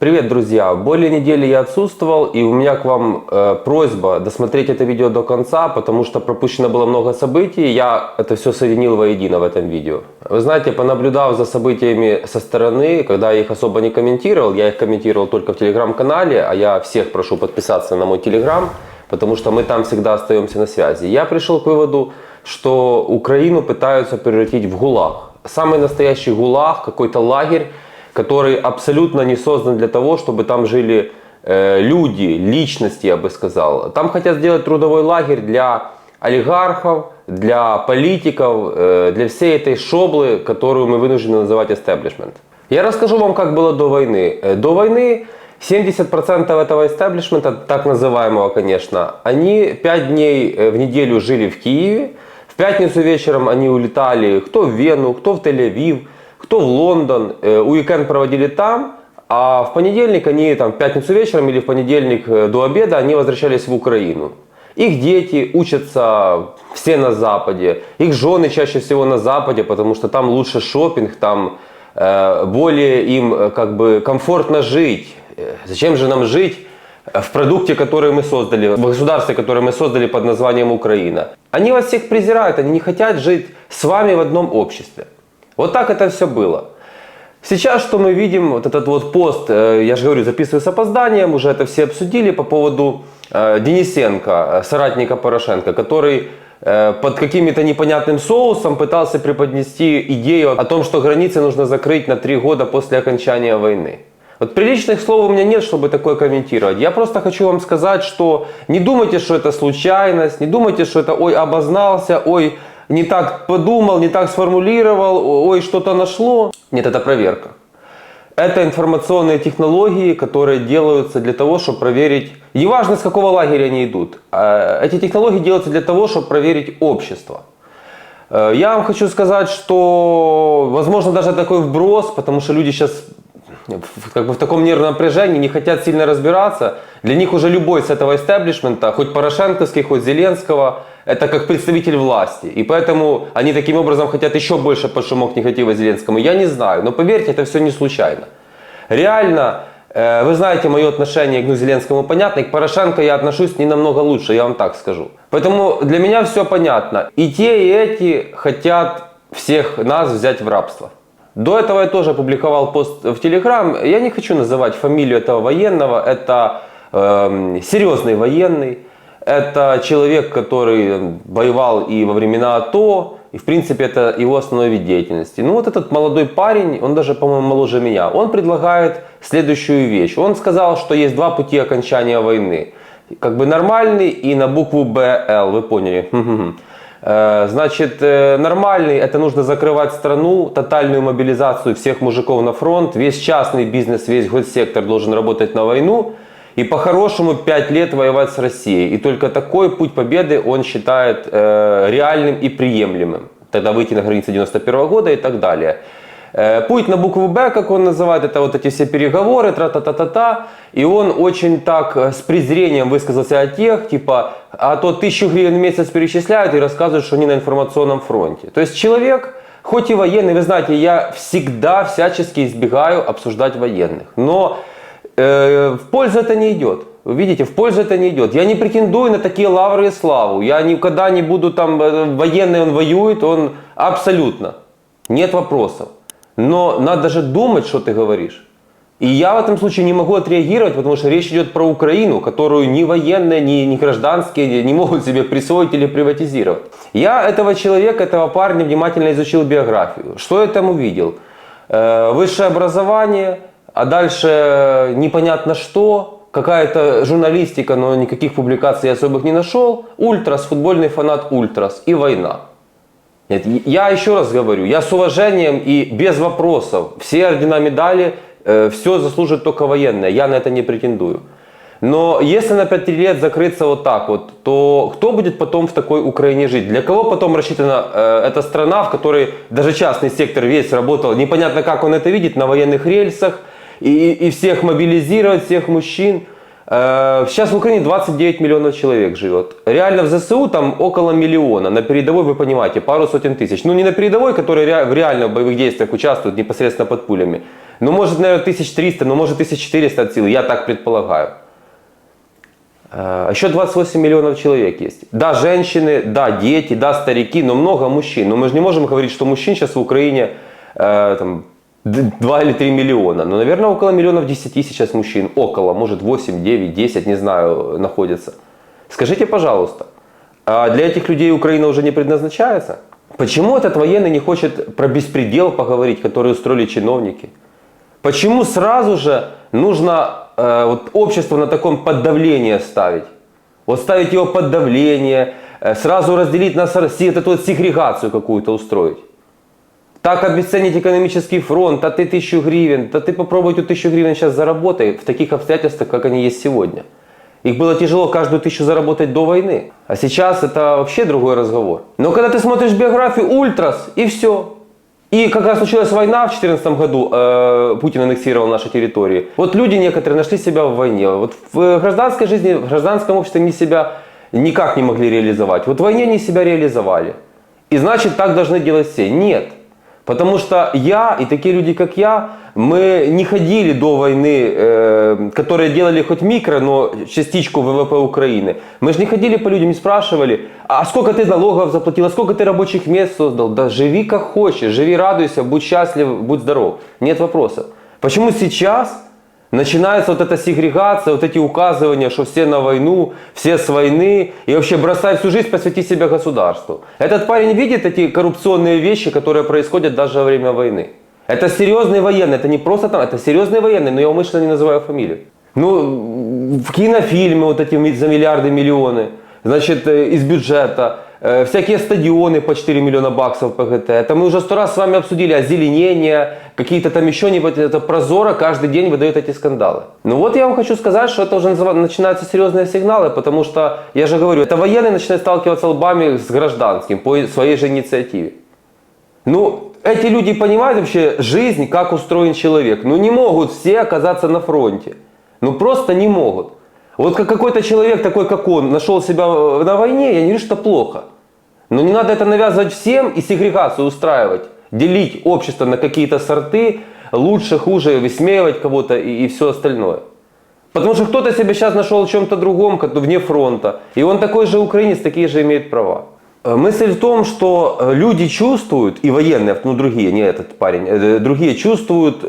Привет, друзья! Более недели я отсутствовал, и у меня к вам просьба досмотреть это видео до конца, потому что пропущено было много событий, я это все соединил воедино в этом видео. Вы знаете, понаблюдав за событиями со стороны, когда я их особо не комментировал, я их комментировал только в телеграм-канале, а я всех прошу подписаться на мой телеграм, потому что мы там всегда остаемся на связи. Я пришел к выводу, что Украину пытаются превратить в ГУЛАГ. Самый настоящий ГУЛАГ, какой-то лагерь, который абсолютно не создан для того, чтобы там жили люди, личности, я бы сказал. Там хотят сделать трудовой лагерь для олигархов, для политиков, для всей этой шоблы, которую мы вынуждены называть истеблишмент. Я расскажу вам, как было до войны. До войны 70% этого истеблишмента, так называемого, конечно, они 5 дней в неделю жили в Киеве. В пятницу вечером они улетали кто в Вену, кто в Тель-Авив, кто в Лондон, уикенд проводили там, а в понедельник они, в пятницу вечером или в понедельник до обеда, они возвращались в Украину. Их дети учатся все на Западе, их жены чаще всего на Западе, потому что там лучше шопинг, там более им комфортно жить. Зачем же нам жить в продукте, который мы создали, в государстве, которое мы создали под названием Украина? Они вас всех презирают, они не хотят жить с вами в одном обществе. Вот так это все было. Сейчас что мы видим, вот этот вот пост, я же говорю, записываю с опозданием, уже это все обсудили по поводу Денисенко, соратника Порошенко, который под каким-то непонятным соусом пытался преподнести идею о том, что границы нужно закрыть на 3 года после окончания войны. Вот приличных слов у меня нет, чтобы такое комментировать. Я просто хочу вам сказать, что не думайте, что это случайность, не думайте, что это ой, обознался, ой, не так подумал, не так сформулировал, ой, что-то нашло. Нет, это проверка. Это информационные технологии, которые делаются для того, чтобы проверить, неважно с какого лагеря они идут, эти технологии делаются для того, чтобы проверить общество. Я вам хочу сказать, что возможно даже такой вброс, потому что люди сейчас в таком нервном напряжении, не хотят сильно разбираться. Для них уже любой с этого истеблишмента, хоть Порошенковский, хоть Зеленского, это как представитель власти. И поэтому они таким образом хотят еще больше под шумок негатива Зеленскому. Я не знаю, но поверьте, это все не случайно. Реально, вы знаете, мое отношение к Зеленскому понятно, и к Порошенко я отношусь не намного лучше, я вам так скажу. Поэтому для меня все понятно. И те, и эти хотят всех нас взять в рабство. До этого я тоже опубликовал пост в Телеграм. Я не хочу называть фамилию этого военного. Это серьезный военный. Это человек, который воевал и во времена АТО. И в принципе это его основной вид деятельности. Ну вот этот молодой парень, он даже, по-моему, моложе меня. Он предлагает следующую вещь. Он сказал, что есть 2 пути окончания войны. Нормальный и на букву БЛ. Вы поняли? Значит, нормальный, это нужно закрывать страну, тотальную мобилизацию всех мужиков на фронт, весь частный бизнес, весь госсектор должен работать на войну и по-хорошему 5 лет воевать с Россией. И только такой путь победы он считает реальным и приемлемым. Тогда выйти на границы 91 года и так далее. Путь на букву Б, как он называет, это вот эти все переговоры, тра-та-та-та-та. И он очень так с презрением высказался о тех, типа, а то 1000 гривен в месяц перечисляют и рассказывают, что они на информационном фронте. То есть человек, хоть и военный, вы знаете, я всегда всячески избегаю обсуждать военных. Но в пользу это не идет. Вы видите, в пользу это не идет. Я не претендую на такие лавры и славу. Я никогда не буду там, военный он воюет, он абсолютно. Нет вопросов. Но надо же думать, что ты говоришь. И я в этом случае не могу отреагировать, потому что речь идет про Украину, которую ни военные, ни гражданские не могут себе присвоить или приватизировать. Я этого человека, этого парня внимательно изучил биографию. Что я там увидел? Высшее образование, а дальше непонятно что, какая-то журналистика, но никаких публикаций я особых не нашел. Ультрас, футбольный фанат Ультрас и война. Нет, я еще раз говорю, я с уважением и без вопросов. Все ордена, медали, все заслужит только военные. Я на это не претендую. Но если на 5 лет закрыться вот так вот, то кто будет потом в такой Украине жить? Для кого потом рассчитана эта страна, в которой даже частный сектор весь работал, непонятно как он это видит, на военных рельсах, и всех мобилизировать, всех мужчин. Сейчас в Украине 29 миллионов человек живет. Реально в ЗСУ там около миллиона. На передовой, вы понимаете, пару сотен тысяч. Ну не на передовой, которые реально в боевых действиях участвуют непосредственно под пулями. Ну, может, наверное, 1300, ну, может, 1400 от силы, я так предполагаю. Еще 28 миллионов человек есть. Да, женщины, да, дети, да, старики, но много мужчин. Но мы же не можем говорить, что мужчин сейчас в Украине там, 2 или 3 миллиона. Но, наверное, около миллионов 10 сейчас мужчин. Около, может, 8, 9, 10, не знаю, находятся. Скажите, пожалуйста, а для этих людей Украина уже не предназначается? Почему этот военный не хочет про беспредел поговорить, который устроили чиновники? Почему сразу же нужно вот, общество на таком поддавление ставить? Вот ставить его под давление, сразу разделить на эту вот сегрегацию какую-то устроить. Так обесценить экономический фронт, а ты 1000 гривен, да ты попробуй эту 1000 гривен сейчас заработай в таких обстоятельствах, как они есть сегодня. Их было тяжело каждую 1000 заработать до войны. А сейчас это вообще другой разговор. Но когда ты смотришь биографию ультрас, и все. И когда случилась война в 2014 году, Путин аннексировал наши территории, вот люди некоторые нашли себя в войне. Вот в гражданской жизни, в гражданском обществе они себя никак не могли реализовать. Вот в войне они себя реализовали. И значит, так должны делать все. Нет. Потому что я и такие люди, как я, мы не ходили до войны, которые делали хоть микро, но частичку ВВП Украины. Мы же не ходили по людям и спрашивали, а сколько ты налогов заплатил, а сколько ты рабочих мест создал. Да живи как хочешь, живи, радуйся, будь счастлив, будь здоров. Нет вопросов. Почему сейчас начинается вот эта сегрегация, вот эти указывания, что все на войну, все с войны, и вообще бросай всю жизнь, посвяти себя государству. Этот парень видит эти коррупционные вещи, которые происходят даже во время войны. Это серьезный военный, это не просто там, это серьезный военный, но я умышленно не называю фамилию. Ну, в кинофильмы вот эти за миллиарды, миллионы, значит, из бюджета, всякие стадионы по 4 миллиона баксов ПГТ. Это мы уже 100 раз с вами обсудили, озеленение, какие-то там еще не... Это Прозоро каждый день выдает эти скандалы. Ну вот я вам хочу сказать, что это уже начинаются серьезные сигналы, потому что, я же говорю, это военные начинают сталкиваться лбами с гражданским по своей же инициативе. Ну, эти люди понимают вообще жизнь, как устроен человек. Ну не могут все оказаться на фронте. Ну просто не могут. Вот как какой-то человек, такой как он, нашел себя на войне, я не говорю, что плохо. Но не надо это навязывать всем и сегрегацию устраивать. Делить общество на какие-то сорты, лучше, хуже, высмеивать кого-то и все остальное. Потому что кто-то себя сейчас нашел в чем-то другом, вне фронта. И он такой же украинец, такие же имеет права. Мысль в том, что люди чувствуют, и военные, ну другие, не этот парень, другие чувствуют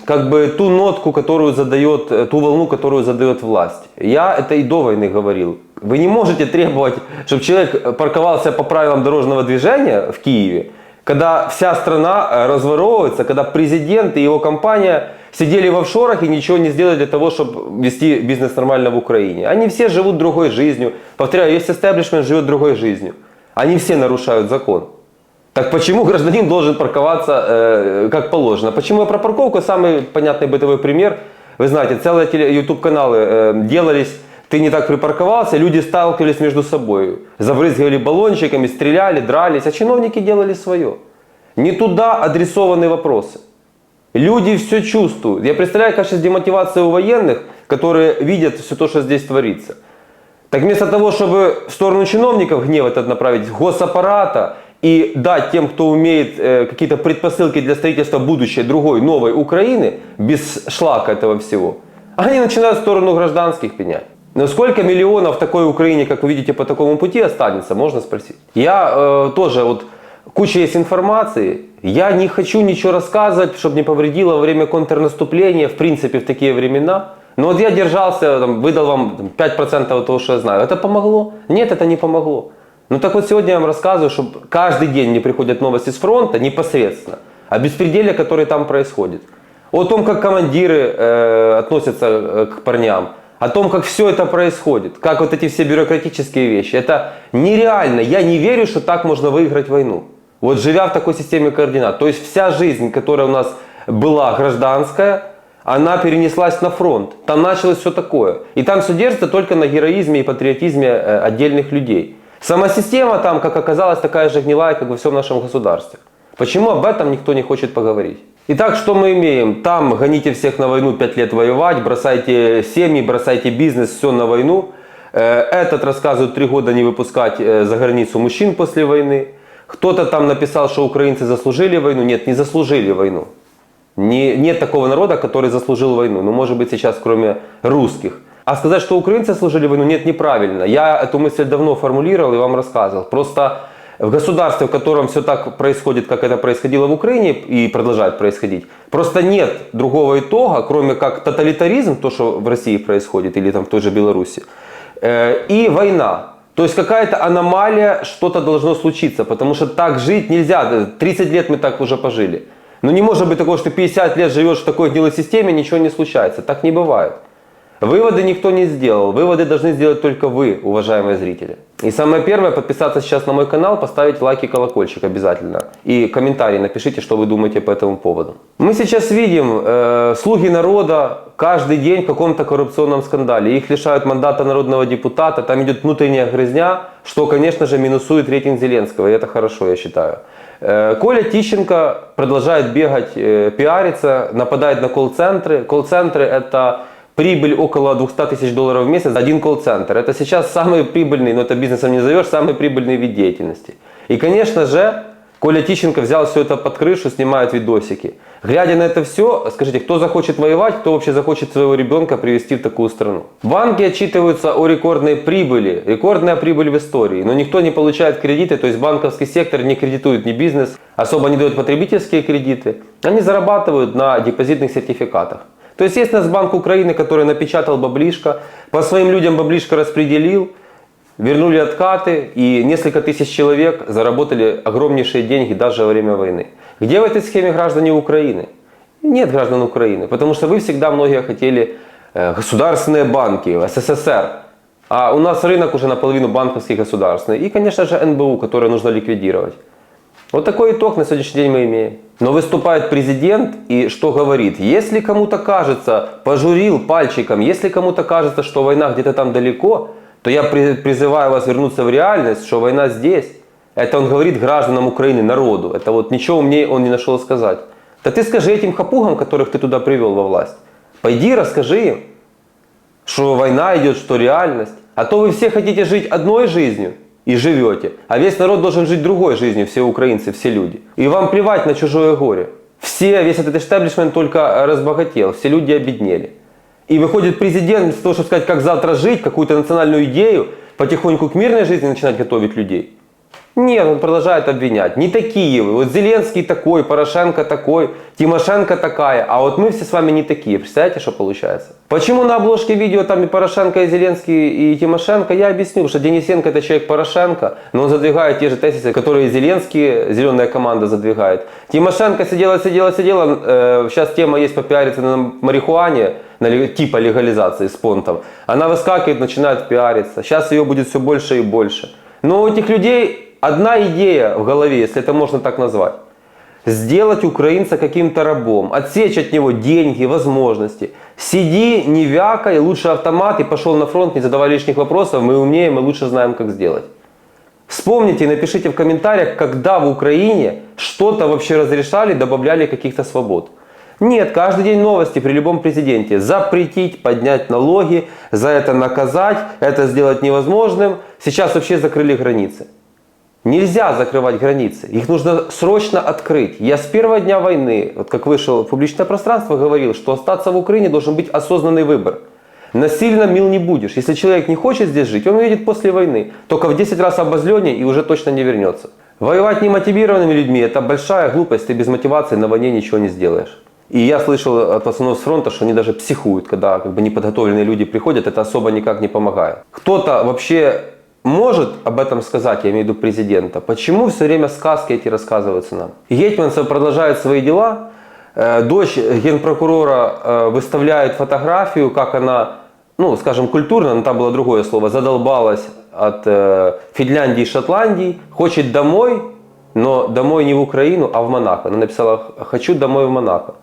как бы ту нотку, которую задает, ту волну, которую задает власть. Я это и до войны говорил. Вы не можете требовать, чтобы человек парковался по правилам дорожного движения в Киеве, когда вся страна разворовывается, когда президент и его компания сидели в офшорах и ничего не сделали для того, чтобы вести бизнес нормально в Украине. Они все живут другой жизнью. Повторяю, весь истеблишмент живет другой жизнью. Они все нарушают закон. Так почему гражданин должен парковаться как положено? Почему я про парковку? Самый понятный бытовой пример. Вы знаете, целые YouTube-каналы делались, ты не так припарковался, люди сталкивались между собой. Забрызгивали баллончиками, стреляли, дрались, а чиновники делали свое. Не туда адресованы вопросы. Люди все чувствуют. Я представляю, как сейчас демотивация у военных, которые видят все то, что здесь творится. Так вместо того, чтобы в сторону чиновников гнев этот направить, госаппарата и дать тем, кто умеет какие-то предпосылки для строительства будущей, другой, новой Украины, без шлака этого всего, они начинают в сторону гражданских пенять. Но сколько миллионов в такой Украине, как вы видите, по такому пути останется, можно спросить. Я тоже, вот куча есть информации, я не хочу ничего рассказывать, чтобы не повредило во время контрнаступления, в принципе, в такие времена. Но вот я держался, там, выдал вам 5% того, что я знаю. Это помогло? Нет, это не помогло. Ну так вот сегодня я вам рассказываю, что каждый день мне приходят новости с фронта непосредственно о беспределе, который там происходит. О том, как командиры относятся к парням. О том, как все это происходит. Как вот эти все бюрократические вещи. Это нереально. Я не верю, что так можно выиграть войну. Вот живя в такой системе координат. То есть вся жизнь, которая у нас была гражданская, она перенеслась на фронт. Там началось все такое. И там все держится только на героизме и патриотизме отдельных людей. Сама система там, как оказалось, такая же гнилая, как во всем нашем государстве. Почему об этом никто не хочет поговорить? Итак, что мы имеем? Там гоните всех на войну, 5 лет воевать, бросайте семьи, бросайте бизнес, все на войну. Этот рассказывает 3 года не выпускать за границу мужчин после войны. Кто-то там написал, что украинцы заслужили войну. Нет, не заслужили войну. Нет такого народа, который заслужил войну. Ну, может быть, сейчас кроме русских. А сказать, что украинцы служили войну, нет, неправильно. Я эту мысль давно формулировал и вам рассказывал. Просто в государстве, в котором все так происходит, как это происходило в Украине и продолжает происходить, просто нет другого итога, кроме как тоталитаризм, то, что в России происходит, или там в той же Беларуси, и война. То есть какая-то аномалия, что-то должно случиться, потому что так жить нельзя. 30 лет мы так уже пожили. Но не может быть такого, что 50 лет живешь в такой гнилой системе, ничего не случается. Так не бывает. Выводы никто не сделал. Выводы должны сделать только вы, уважаемые зрители. И самое первое, подписаться сейчас на мой канал, поставить лайк и колокольчик обязательно. И комментарий напишите, что вы думаете по этому поводу. Мы сейчас видим, слуги народа каждый день в каком-то коррупционном скандале. Их лишают мандата народного депутата, там идет внутренняя грызня, что, конечно же, минусует рейтинг Зеленского. И это хорошо, я считаю. Коля Тищенко продолжает бегать, пиариться, нападает на колл-центры. Колл-центры — это прибыль около 200 тысяч долларов в месяц, один колл-центр. Это сейчас самый прибыльный, но это бизнесом не назовешь, самый прибыльный вид деятельности. И, конечно же, Коля Тищенко взял все это под крышу, снимает видосики. Глядя на это все, скажите, кто захочет воевать, кто вообще захочет своего ребенка привести в такую страну? Банки отчитываются о рекордной прибыли, рекордная прибыль в истории, но никто не получает кредиты, то есть банковский сектор не кредитует ни бизнес, особо не дает потребительские кредиты, они зарабатывают на депозитных сертификатах. То есть есть Нацбанк Украины, который напечатал баблишко, по своим людям баблишко распределил, вернули откаты, и несколько тысяч человек заработали огромнейшие деньги даже во время войны. Где в этой схеме граждане Украины? Нет граждан Украины, потому что вы всегда многие хотели государственные банки, СССР. А у нас рынок уже наполовину банковский государственный. И, конечно же, НБУ, которое нужно ликвидировать. Вот такой итог на сегодняшний день мы имеем. Но выступает президент и что говорит? Если кому-то кажется, пожурил пальчиком, если кому-то кажется, что война где-то там далеко, то я призываю вас вернуться в реальность, что война здесь. Это он говорит гражданам Украины, народу. Это вот ничего умнее он не нашел сказать. Да ты скажи этим хапугам, которых ты туда привел во власть. Пойди расскажи им, что война идет, что реальность. А то вы все хотите жить одной жизнью и живете, а весь народ должен жить другой жизнью, все украинцы, все люди. И вам плевать на чужое горе. Весь этот эстаблишмент только разбогател, все люди обеднели. И выходит президент, вместо того, чтобы сказать, как завтра жить, какую-то национальную идею, потихоньку к мирной жизни начинать готовить людей. Нет, он продолжает обвинять. Не такие вы. Вот Зеленский такой, Порошенко такой, Тимошенко такая. А вот мы все с вами не такие. Представляете, что получается? Почему на обложке видео там и Порошенко, и Зеленский, и Тимошенко? Я объясню, потому что Денисенко это человек Порошенко, но он задвигает те же тезисы, которые Зеленский, зеленая команда задвигает. Тимошенко сидела. Сейчас тема есть попиариться на марихуане, типа легализации с понтом. Она выскакивает, начинает пиариться. Сейчас ее будет все больше и больше. Но у этих людей одна идея в голове, если это можно так назвать. Сделать украинца каким-то рабом, отсечь от него деньги, возможности. Сиди, не вякай, лучше автомат и пошел на фронт, не задавай лишних вопросов, мы умнее, мы лучше знаем, как сделать. Вспомните и напишите в комментариях, когда в Украине что-то вообще разрешали, добавляли каких-то свобод. Нет, каждый день новости при любом президенте. Запретить, поднять налоги, за это наказать, это сделать невозможным. Сейчас вообще закрыли границы. Нельзя закрывать границы, их нужно срочно открыть. Я с первого дня войны, вот как вышел в публичное пространство, говорил, что остаться в Украине должен быть осознанный выбор. Насильно мил не будешь. Если человек не хочет здесь жить, он уедет после войны. Только в 10 раз обозленнее и уже точно не вернется. Воевать немотивированными людьми – это большая глупость, ты без мотивации на войне ничего не сделаешь. И я слышал от пацанов с фронта, что они даже психуют, когда неподготовленные люди приходят, это особо никак не помогает. Кто-то вообще может об этом сказать, я имею в виду президента, почему все время сказки эти рассказываются нам? Гетманцев продолжает свои дела, дочь генпрокурора выставляет фотографию, как она, скажем, культурно, но там было другое слово, задолбалась от Финляндии и Шотландии, хочет домой, но домой не в Украину, а в Монако. Она написала «хочу домой в Монако».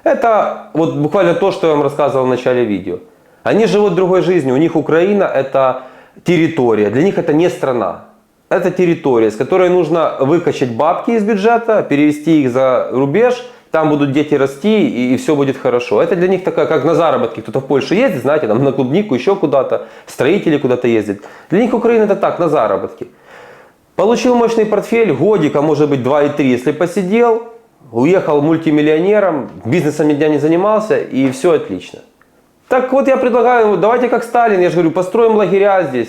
Это вот буквально то, что я вам рассказывал в начале видео. Они живут другой жизнью, у них Украина это территория, для них это не страна. Это территория, с которой нужно выкачать бабки из бюджета, перевести их за рубеж, там будут дети расти и все будет хорошо. Это для них такая, как на заработки, кто-то в Польшу ездит, знаете, там на клубнику, еще куда-то, строители куда-то ездят. Для них Украина это так, на заработки. Получил мощный портфель, годик, а может быть 2 и 3, если посидел, уехал мультимиллионером, бизнесом ни дня не занимался, и все отлично. Так вот я предлагаю, давайте как Сталин, я же говорю, построим лагеря здесь,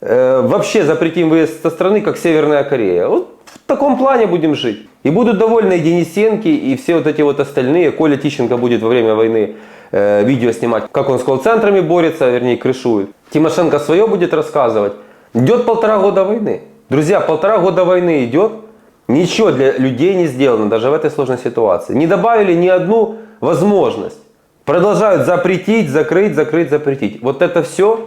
вообще запретим выезд со страны, как Северная Корея. Вот в таком плане будем жить. И будут довольны и Денисенки, и все вот эти вот остальные. Коля Тищенко будет во время войны видео снимать, как он с колл-центрами борется, вернее крышует. Тимошенко свое будет рассказывать. Идет 1,5 года войны. Друзья, 1,5 года войны идет. Ничего для людей не сделано, даже в этой сложной ситуации. Не добавили ни одну возможность. Продолжают запретить, закрыть, запретить. Вот это все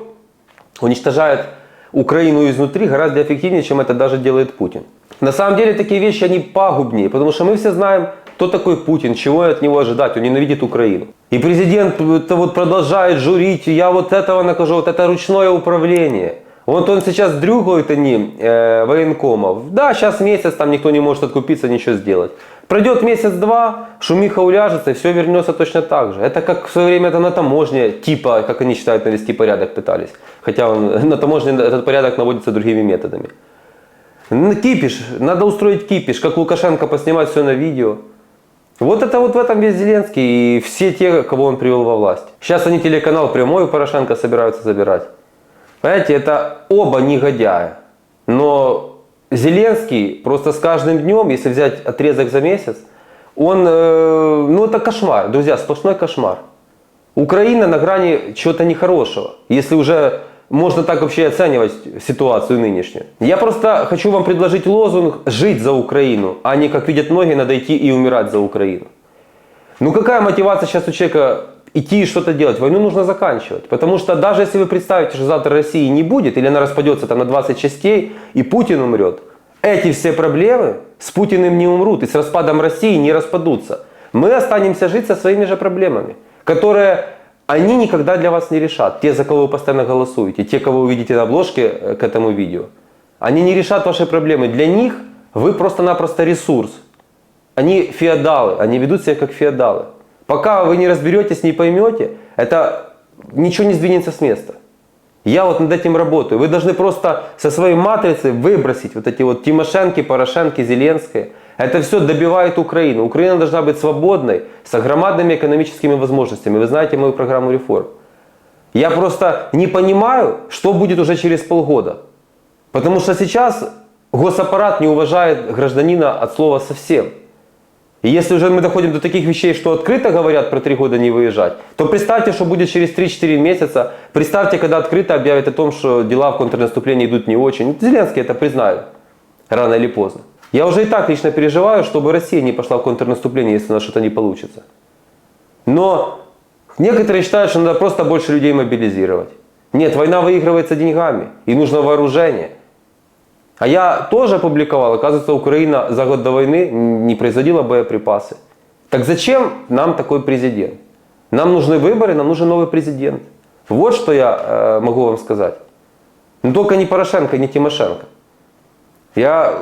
уничтожает Украину изнутри гораздо эффективнее, чем это даже делает Путин. На самом деле такие вещи, они пагубнее, потому что мы все знаем, кто такой Путин, чего от него ожидать, он ненавидит Украину. И президент это вот продолжает журить, я вот этого накажу, вот это ручное управление. Вот он сейчас дрюгает они военкомов. Да, сейчас месяц, там никто не может откупиться, ничего сделать. Пройдет месяц-два, шумиха уляжется, и все вернется точно так же. Это как в свое время это на таможне, типа, как они считают, навести порядок пытались. Хотя на таможне этот порядок наводится другими методами. Кипиш, надо устроить кипиш, как Лукашенко поснимать все на видео. Вот это вот в этом весь Зеленский и все те, кого он привел во власть. Сейчас они телеканал прямой у Порошенко собираются забирать. Понимаете, это оба негодяя. Но Зеленский просто с каждым днем, если взять отрезок за месяц, он, ну это кошмар, друзья, сплошной кошмар. Украина на грани чего-то нехорошего, если уже можно так вообще оценивать ситуацию нынешнюю. Я просто хочу вам предложить лозунг «Жить за Украину», а не, как видят многие, надо идти и умирать за Украину. Ну какая мотивация сейчас у человека идти и что-то делать? Войну нужно заканчивать. Потому что даже если вы представите, что завтра России не будет, или она распадется там на 20 частей, и Путин умрет, эти все проблемы с Путиным не умрут, и с распадом России не распадутся. Мы останемся жить со своими же проблемами, которые они никогда для вас не решат. Те, за кого вы постоянно голосуете, те, кого вы видите на обложке к этому видео, они не решат ваши проблемы. Для них вы просто-напросто ресурс. Они феодалы, они ведут себя как феодалы. Пока вы не разберетесь, не поймете, это ничего не сдвинется с места. Я вот над этим работаю. Вы должны просто со своей матрицы выбросить вот эти вот Тимошенки, Порошенки, Зеленские. Это все добивает Украину. Украина должна быть свободной, с громадными экономическими возможностями. Вы знаете мою программу реформ. Я просто не понимаю, что будет уже через полгода. Потому что сейчас госаппарат не уважает гражданина от слова совсем. И если уже мы доходим до таких вещей, что открыто говорят про 3 года не выезжать, то представьте, что будет через 3-4 месяца. Представьте, когда открыто объявят о том, что дела в контрнаступлении идут не очень. Зеленский это признает рано или поздно. Я уже и так лично переживаю, чтобы Россия не пошла в контрнаступление, если у нас что-то не получится. Но некоторые считают, что надо просто больше людей мобилизировать. Нет, война выигрывается деньгами, и нужно вооружение. А я тоже опубликовал, оказывается, Украина за год до войны не производила боеприпасы. Так зачем нам такой президент? Нам нужны выборы, нам нужен новый президент. Вот что я могу вам сказать. Но только не Порошенко, не Тимошенко. Я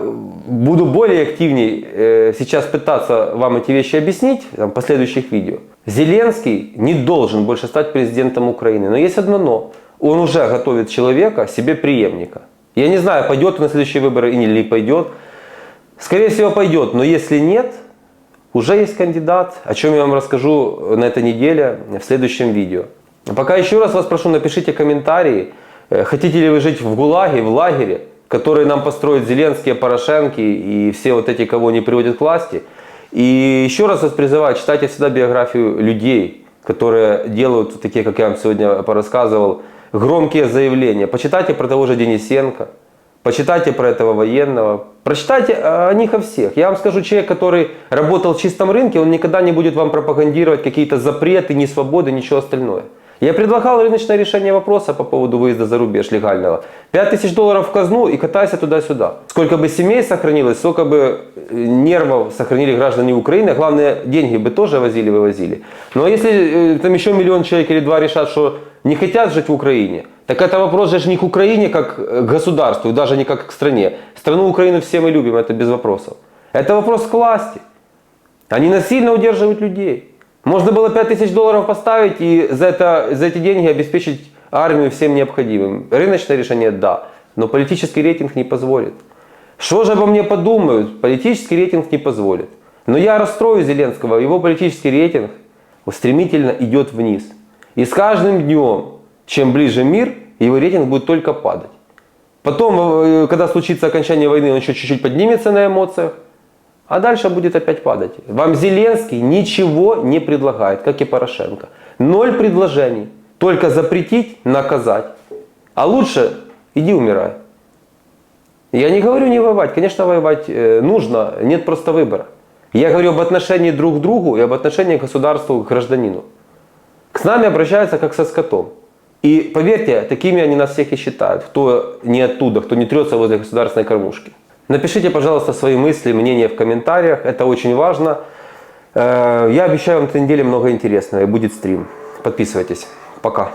буду более активнее сейчас пытаться вам эти вещи объяснить в последующих видео. Зеленский не должен больше стать президентом Украины. Но есть одно но. Он уже готовит человека себе преемника. Я не знаю, пойдет он на следующие выборы или не пойдет. Скорее всего пойдет, но если нет, уже есть кандидат, о чем я вам расскажу на этой неделе в следующем видео. Пока еще раз вас прошу, напишите комментарии, хотите ли вы жить в ГУЛАГе, в лагере, который нам построят Зеленские, Порошенки и все вот эти, кого не приводят к власти. И еще раз вас призываю, читайте всегда биографию людей, которые делают, такие, как я вам сегодня порассказывал, громкие заявления. Почитайте про того же Денисенко, почитайте про этого военного, прочитайте о них о всех. Я вам скажу, человек, который работал в чистом рынке, он никогда не будет вам пропагандировать какие-то запреты, несвободы, ничего остальное. Я предлагал рыночное решение вопроса по поводу выезда за рубеж легального. $5000 в казну и катайся туда-сюда. Сколько бы семей сохранилось, сколько бы нервов сохранили граждане Украины. Главное, деньги бы тоже возили, вывозили. Но если там еще 1 миллион человек или 2 решат, что не хотят жить в Украине, так это вопрос же не к Украине как к государству, даже не как к стране. Страну Украину все мы любим, это без вопросов. Это вопрос к власти. Они насильно удерживают людей. Можно было $5000 поставить и за эти деньги обеспечить армию всем необходимым. Рыночное решение – да, но политический рейтинг не позволит. Что же обо мне подумают? Политический рейтинг не позволит. Но я расстрою Зеленского, его политический рейтинг стремительно идет вниз. И с каждым днем, чем ближе мир, его рейтинг будет только падать. Потом, когда случится окончание войны, он еще чуть-чуть поднимется на эмоциях, а дальше будет опять падать. Вам Зеленский ничего не предлагает, как и Порошенко. 0 предложений. Только запретить, наказать. А лучше иди умирай. Я не говорю не воевать. Конечно, воевать нужно. Нет просто выбора. Я говорю об отношении друг к другу и об отношении к государству, к гражданину. К нами обращаются как со скотом. И поверьте, такими они нас всех и считают. Кто не оттуда, кто не трется возле государственной кормушки. Напишите, пожалуйста, свои мысли, мнения в комментариях. Это очень важно. Я обещаю вам на этой неделе много интересного. И будет стрим. Подписывайтесь. Пока.